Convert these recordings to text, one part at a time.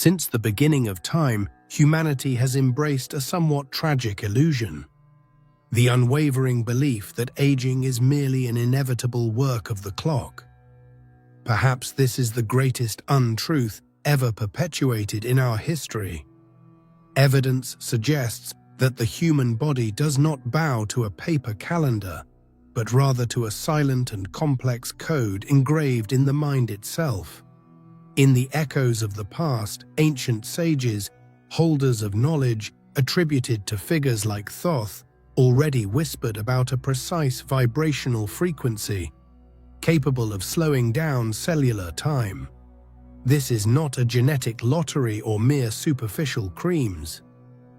Since the beginning of time, humanity has embraced a somewhat tragic illusion: the unwavering belief that aging is merely an inevitable work of the clock. Perhaps this is the greatest untruth ever perpetuated in our history. Evidence suggests that the human body does not bow to a paper calendar, but rather to a silent and complex code engraved in the mind itself. In the echoes of the past, ancient sages, holders of knowledge attributed to figures like Thoth, already whispered about a precise vibrational frequency, capable of slowing down cellular time. This is not a genetic lottery or mere superficial creams.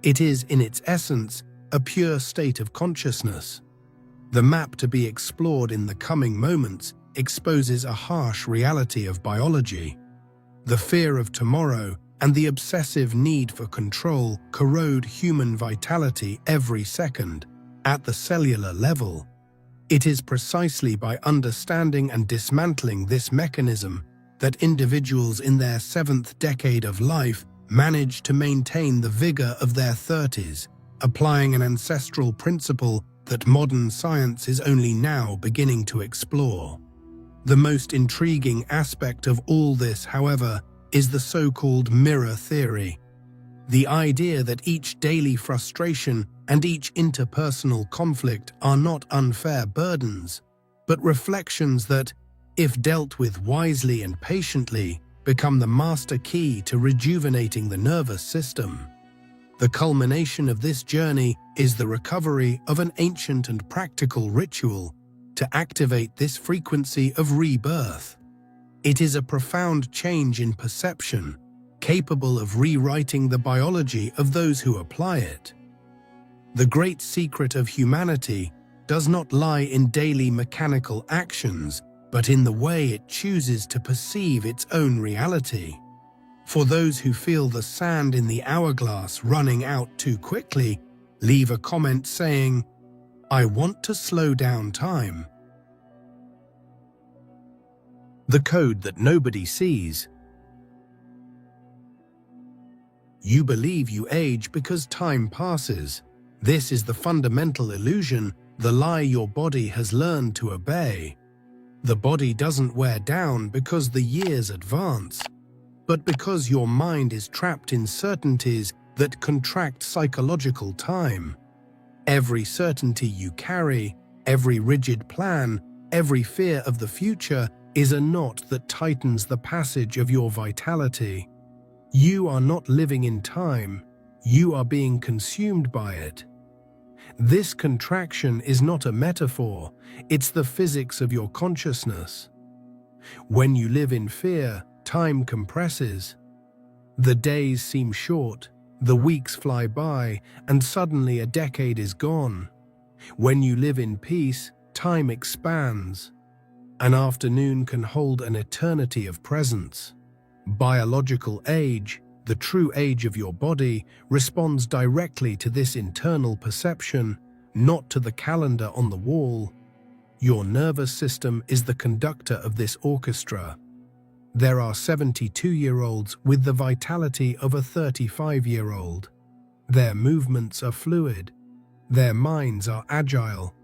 It is, in its essence, a pure state of consciousness. The map to be explored in the coming moments exposes a harsh reality of biology. The fear of tomorrow and the obsessive need for control corrode human vitality every second, at the cellular level. It is precisely by understanding and dismantling this mechanism that individuals in their 7th decade of life manage to maintain the vigor of their 30s, applying an ancestral principle that modern science is only now beginning to explore. The most intriguing aspect of all this, however, is the so-called mirror theory. The idea that each daily frustration and each interpersonal conflict are not unfair burdens, but reflections that, if dealt with wisely and patiently, become the master key to rejuvenating the nervous system. The culmination of this journey is the recovery of an ancient and practical ritual to activate this frequency of rebirth. It is a profound change in perception, capable of rewriting the biology of those who apply it. The great secret of humanity does not lie in daily mechanical actions, but in the way it chooses to perceive its own reality. For those who feel the sand in the hourglass running out too quickly, leave a comment saying, "I want to slow down time." The code that nobody sees. You believe you age because time passes. This is the fundamental illusion, the lie your body has learned to obey. The body doesn't wear down because the years advance, but because your mind is trapped in certainties that contract psychological time. Every certainty you carry, every rigid plan, every fear of the future is a knot that tightens the passage of your vitality. You are not living in time, you are being consumed by it. This contraction is not a metaphor, it's the physics of your consciousness. When you live in fear, time compresses. The days seem short, the weeks fly by, and suddenly a decade is gone. When you live in peace, time expands. An afternoon can hold an eternity of presence. Biological age, the true age of your body, responds directly to this internal perception, not to the calendar on the wall. Your nervous system is the conductor of this orchestra. There are 72-year-olds with the vitality of a 35-year-old. Their movements are fluid. Their minds are agile.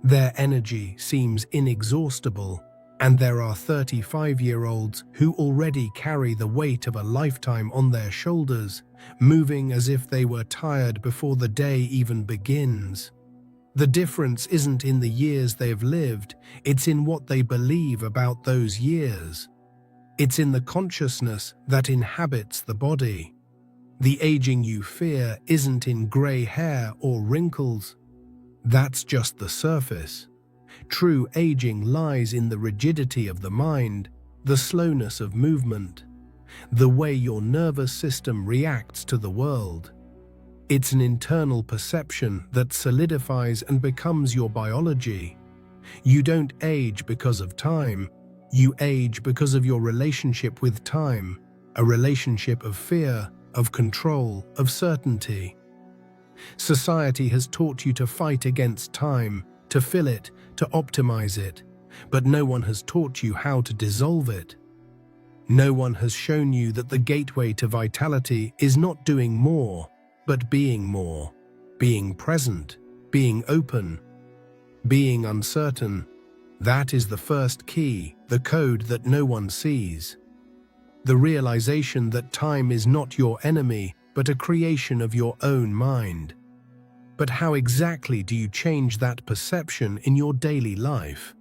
Their energy seems inexhaustible. And there are 35-year-olds who already carry the weight of a lifetime on their shoulders, moving as if they were tired before the day even begins. The difference isn't in the years they've lived, it's in what they believe about those years. It's in the consciousness that inhabits the body. The aging you fear isn't in gray hair or wrinkles. That's just the surface. True aging lies in the rigidity of the mind, the slowness of movement, the way your nervous system reacts to the world. It's an internal perception that solidifies and becomes your biology. You don't age because of time, you age because of your relationship with time, a relationship of fear, of control, of certainty. Society has taught you to fight against time, to fill it, to optimize it, but no one has taught you how to dissolve it. No one has shown you that the gateway to vitality is not doing more, but being present, being open, being uncertain. That is the first key, the code that no one sees. The realization that time is not your enemy, but a creation of your own mind. But how exactly do you change that perception in your daily life?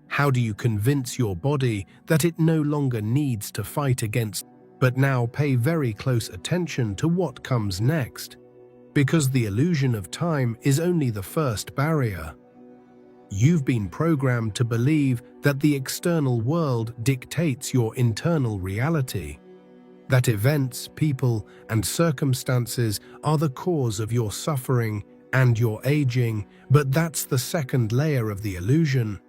How do you convince your body that it no longer needs to fight against, but now pay very close attention to what comes next? Because the illusion of time is only the first barrier. You've been programmed to believe that the external world dictates your internal reality, that events, people, and circumstances are the cause of your suffering and your aging, but that's the second layer of the illusion.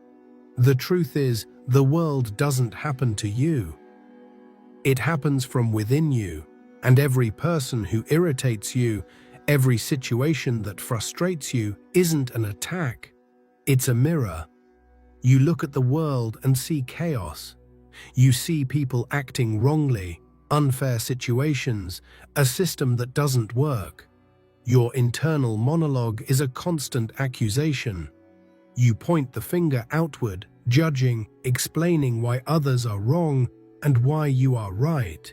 The truth is, the world doesn't happen to you. It happens from within you, and every person who irritates you, every situation that frustrates you isn't an attack. It's a mirror. You look at the world and see chaos. You see people acting wrongly, unfair situations, a system that doesn't work. Your internal monologue is a constant accusation. You point the finger outward, judging, explaining why others are wrong and why you are right.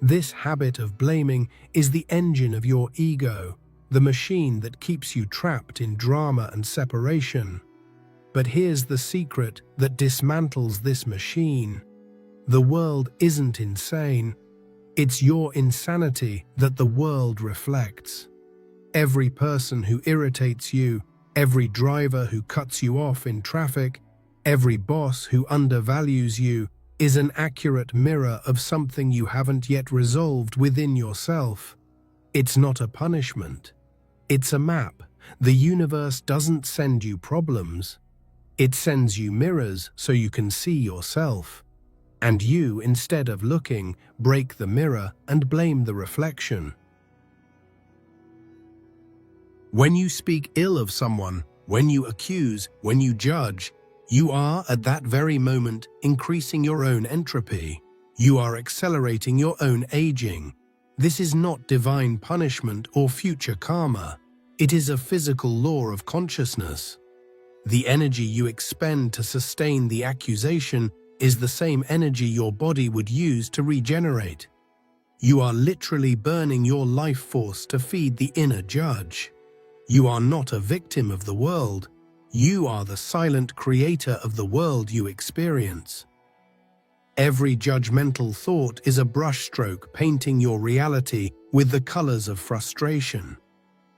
This habit of blaming is the engine of your ego, the machine that keeps you trapped in drama and separation. But here's the secret that dismantles this machine. The world isn't insane. It's your insanity that the world reflects. Every person who irritates you, every driver who cuts you off in traffic, every boss who undervalues you is an accurate mirror of something you haven't yet resolved within yourself. It's not a punishment. It's a map. The universe doesn't send you problems. It sends you mirrors so you can see yourself. And you, instead of looking, break the mirror and blame the reflection. When you speak ill of someone, when you accuse, when you judge, you are, at that very moment, increasing your own entropy. You are accelerating your own aging. This is not divine punishment or future karma. It is a physical law of consciousness. The energy you expend to sustain the accusation is the same energy your body would use to regenerate. You are literally burning your life force to feed the inner judge. You are not a victim of the world. You are the silent creator of the world you experience. Every judgmental thought is a brushstroke painting your reality with the colors of frustration.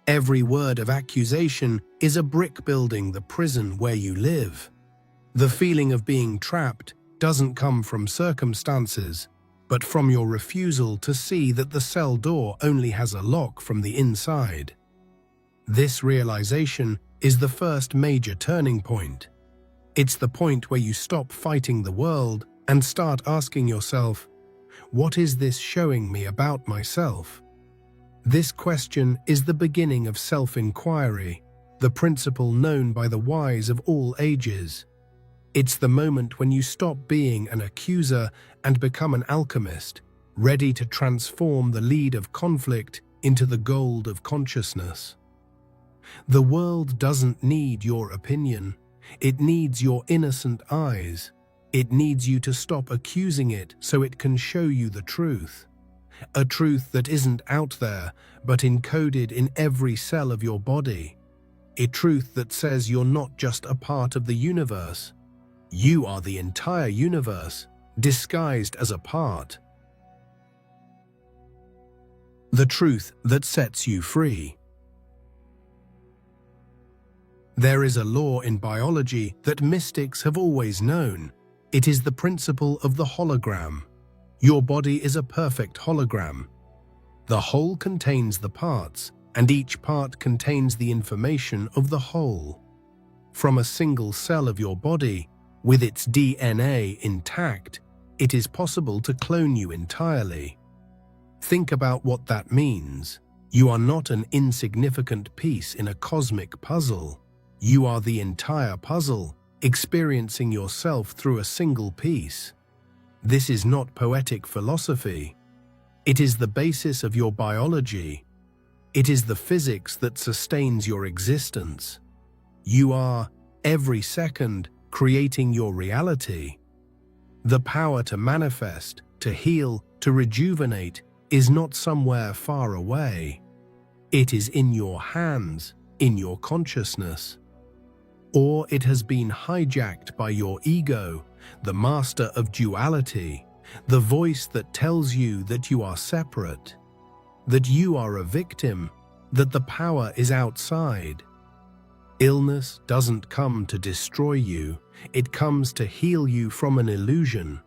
Every word of accusation is a brick building the prison where you live. The feeling of being trapped doesn't come from circumstances, but from your refusal to see that the cell door only has a lock from the inside. This realization is the first major turning point. It's the point where you stop fighting the world and start asking yourself, what is this showing me about myself? This question is the beginning of self-inquiry, the principle known by the wise of all ages. It's the moment when you stop being an accuser and become an alchemist, ready to transform the lead of conflict into the gold of consciousness. The world doesn't need your opinion. It needs your innocent eyes. It needs you to stop accusing it so it can show you the truth. A truth that isn't out there, but encoded in every cell of your body. A truth that says you're not just a part of the universe. You are the entire universe, disguised as a part. The truth that sets you free. There is a law in biology that mystics have always known. It is the principle of the hologram. Your body is a perfect hologram. The whole contains the parts, and each part contains the information of the whole. From a single cell of your body, with its DNA intact, it is possible to clone you entirely. Think about what that means. You are not an insignificant piece in a cosmic puzzle. You are the entire puzzle, experiencing yourself through a single piece. This is not poetic philosophy. It is the basis of your biology. It is the physics that sustains your existence. You are, every second, creating your reality. The power to manifest, to heal, to rejuvenate is not somewhere far away. It is in your hands, in your consciousness. Or it has been hijacked by your ego, the master of duality, the voice that tells you that you are separate, that you are a victim, that the power is outside. Illness doesn't come to destroy you, it comes to heal you from an illusion.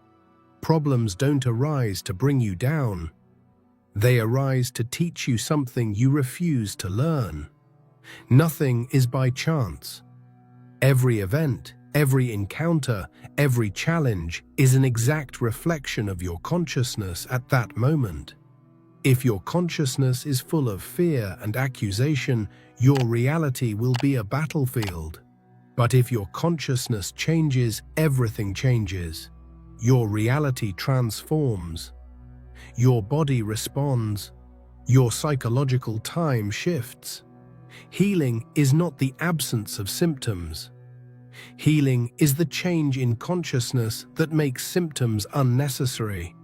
Problems don't arise to bring you down. They arise to teach you something you refuse to learn. Nothing is by chance. Every event, every encounter, every challenge is an exact reflection of your consciousness at that moment. If your consciousness is full of fear and accusation, your reality will be a battlefield. But if your consciousness changes, everything changes. Your reality transforms. Your body responds. Your psychological time shifts. Healing is not the absence of symptoms. Healing is the change in consciousness that makes symptoms unnecessary.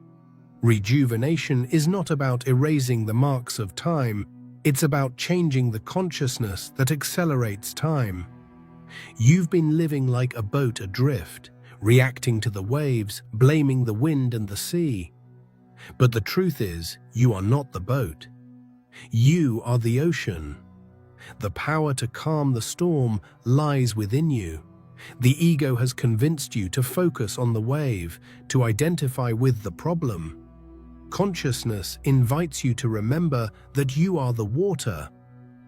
Rejuvenation is not about erasing the marks of time, it's about changing the consciousness that accelerates time. You've been living like a boat adrift, reacting to the waves, blaming the wind and the sea. But the truth is, you are not the boat. You are the ocean. The power to calm the storm lies within you. The ego has convinced you to focus on the wave, to identify with the problem. Consciousness invites you to remember that you are the water,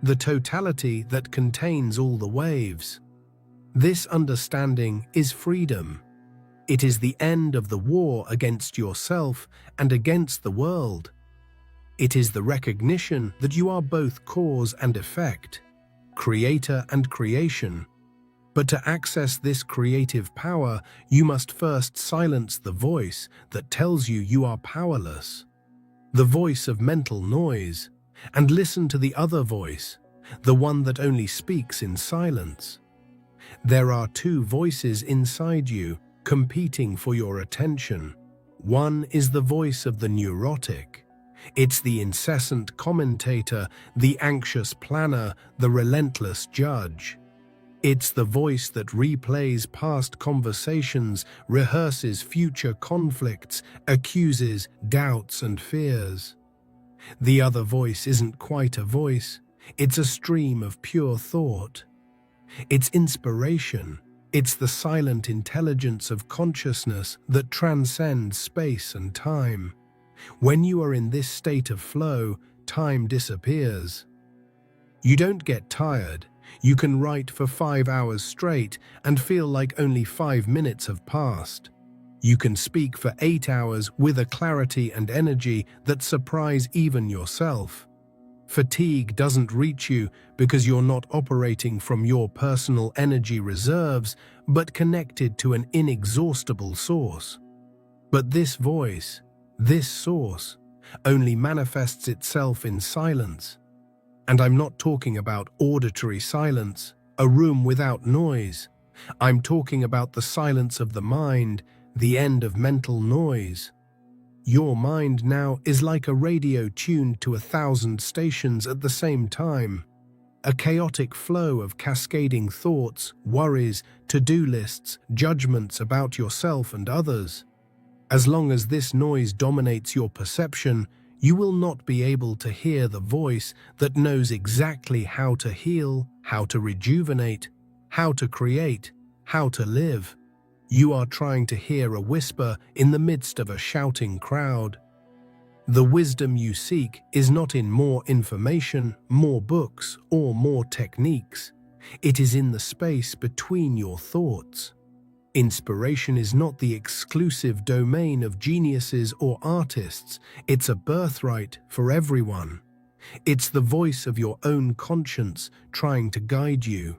the totality that contains all the waves. This understanding is freedom. It is the end of the war against yourself and against the world. It is the recognition that you are both cause and effect, creator and creation. But to access this creative power, you must first silence the voice that tells you you are powerless, the voice of mental noise, and listen to the other voice, the one that only speaks in silence. There are two voices inside you, competing for your attention. One is the voice of the neurotic. It's the incessant commentator, the anxious planner, the relentless judge. It's the voice that replays past conversations, rehearses future conflicts, accuses, doubts, and fears. The other voice isn't quite a voice, it's a stream of pure thought. It's inspiration. It's the silent intelligence of consciousness that transcends space and time. When you are in this state of flow, time disappears. You don't get tired. You can write for 5 hours straight and feel like only 5 minutes have passed. You can speak for 8 hours with a clarity and energy that surprise even yourself. Fatigue doesn't reach you because you're not operating from your personal energy reserves, but connected to an inexhaustible source. But this voice, this source, only manifests itself in silence. And I'm not talking about auditory silence, a room without noise. I'm talking about the silence of the mind, the end of mental noise. Your mind now is like a radio tuned to 1,000 stations at the same time. A chaotic flow of cascading thoughts, worries, to-do lists, judgments about yourself and others. As long as this noise dominates your perception, you will not be able to hear the voice that knows exactly how to heal, how to rejuvenate, how to create, how to live. You are trying to hear a whisper in the midst of a shouting crowd. The wisdom you seek is not in more information, more books, or more techniques. It is in the space between your thoughts. Inspiration is not the exclusive domain of geniuses or artists. It's a birthright for everyone. It's the voice of your own conscience trying to guide you.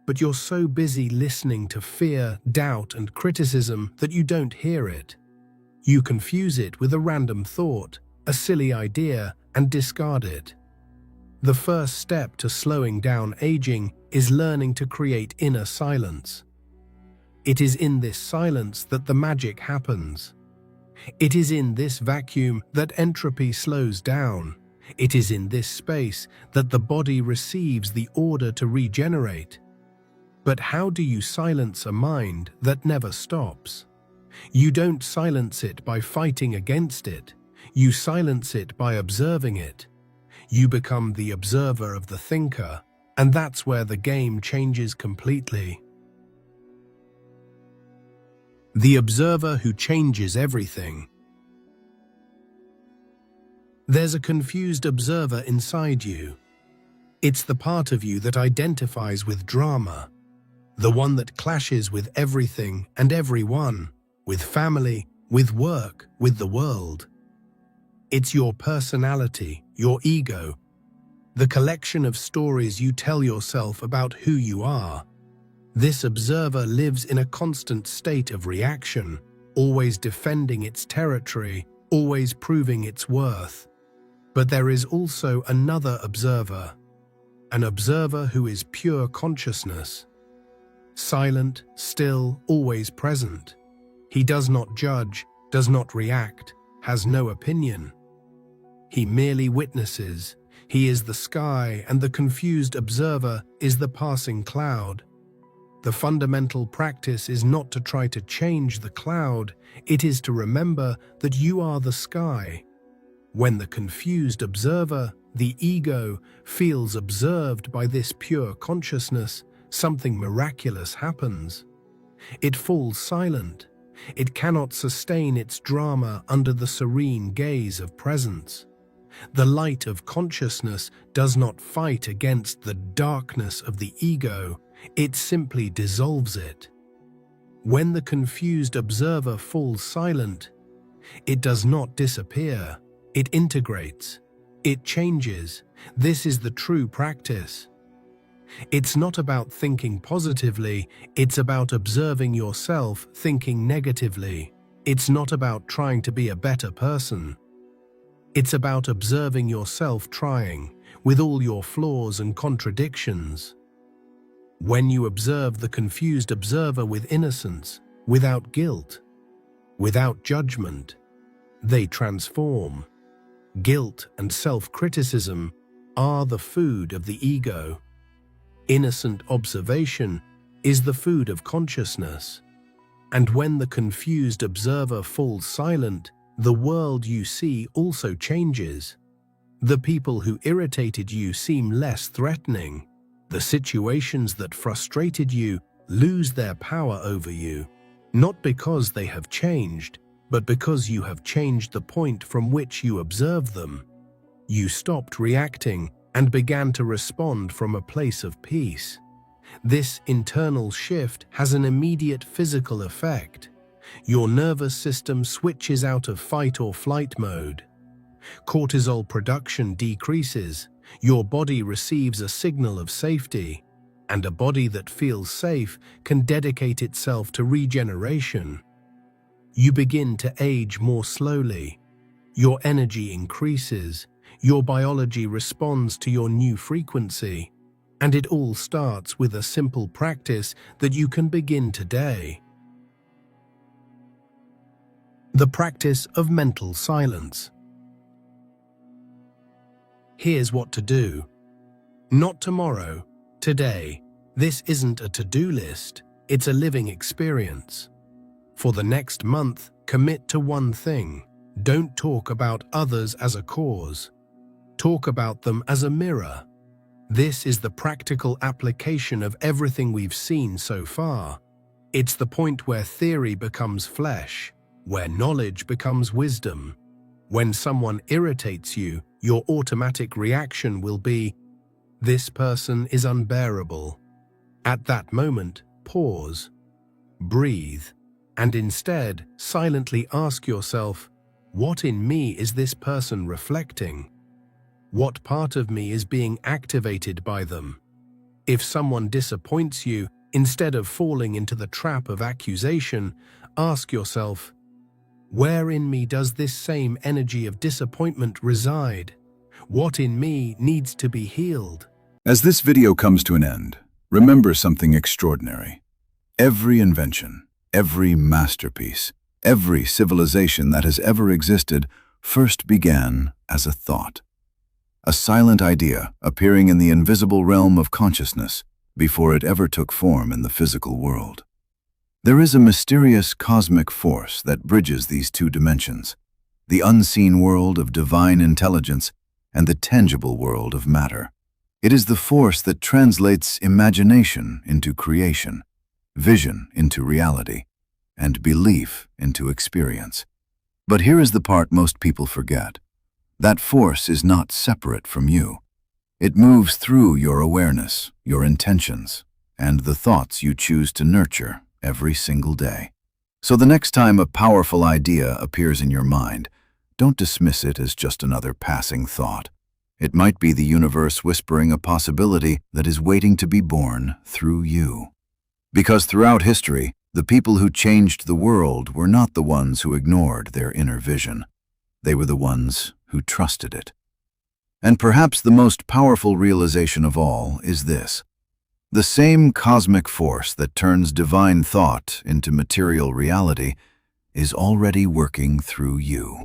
But you're so busy listening to fear, doubt, and criticism that you don't hear it. You confuse it with a random thought, a silly idea, and discard it. The first step to slowing down aging is learning to create inner silence. It is in this silence that the magic happens. It is in this vacuum that entropy slows down. It is in this space that the body receives the order to regenerate. But how do you silence a mind that never stops? You don't silence it by fighting against it. You silence it by observing it. You become the observer of the thinker, and that's where the game changes completely. The observer who changes everything. There's a confused observer inside you. It's the part of you that identifies with drama, the one that clashes with everything and everyone, with family, with work, with the world. It's your personality, your ego, the collection of stories you tell yourself about who you are. This observer lives in a constant state of reaction, always defending its territory, always proving its worth. But there is also another observer, an observer who is pure consciousness. Silent, still, always present. He does not judge, does not react, has no opinion. He merely witnesses. He is the sky, and the confused observer is the passing cloud. The fundamental practice is not to try to change the cloud, it is to remember that you are the sky. When the confused observer, the ego, feels observed by this pure consciousness, something miraculous happens. It falls silent. It cannot sustain its drama under the serene gaze of presence. The light of consciousness does not fight against the darkness of the ego, it simply dissolves it. When the confused observer falls silent, it does not disappear. It integrates. It changes. This is the true practice. It's not about thinking positively, it's about observing yourself thinking negatively. It's not about trying to be a better person. It's about observing yourself trying, with all your flaws and contradictions. When you observe the confused observer with innocence, without guilt, without judgment, they transform. Guilt and self-criticism are the food of the ego. Innocent observation is the food of consciousness. And when the confused observer falls silent, the world you see also changes. The people who irritated you seem less threatening. The situations that frustrated you lose their power over you, not because they have changed, but because you have changed the point from which you observe them. You stopped reacting and began to respond from a place of peace. This internal shift has an immediate physical effect. Your nervous system switches out of fight or flight mode. Cortisol production decreases. Your body receives a signal of safety, and a body that feels safe can dedicate itself to regeneration. You begin to age more slowly. Your energy increases. Your biology responds to your new frequency. And it all starts with a simple practice that you can begin today. The practice of mental silence. Here's what to do. Not tomorrow, today. This isn't a to-do list, it's a living experience. For the next month, commit to one thing. Don't talk about others as a cause. Talk about them as a mirror. This is the practical application of everything we've seen so far. It's the point where theory becomes flesh, where knowledge becomes wisdom. When someone irritates you, your automatic reaction will be, "This person is unbearable." At that moment, pause, breathe, and instead silently ask yourself, what in me is this person reflecting? What part of me is being activated by them? If someone disappoints you, instead of falling into the trap of accusation, ask yourself, Where in me does this same energy of disappointment reside? What in me needs to be healed? As this video comes to an end, remember something extraordinary. Every invention, every masterpiece, every civilization that has ever existed first began as a thought. A silent idea appearing in the invisible realm of consciousness before it ever took form in the physical world. There is a mysterious cosmic force that bridges these two dimensions, the unseen world of divine intelligence and the tangible world of matter. It is the force that translates imagination into creation, vision into reality, and belief into experience. But here is the part most people forget. That force is not separate from you. It moves through your awareness, your intentions, and the thoughts you choose to nurture every single day. So the next time a powerful idea appears in your mind, don't dismiss it as just another passing thought. It might be the universe whispering a possibility that is waiting to be born through you. Because throughout history, the people who changed the world were not the ones who ignored their inner vision. They were the ones who trusted it. And perhaps the most powerful realization of all is this: the same cosmic force that turns divine thought into material reality is already working through you.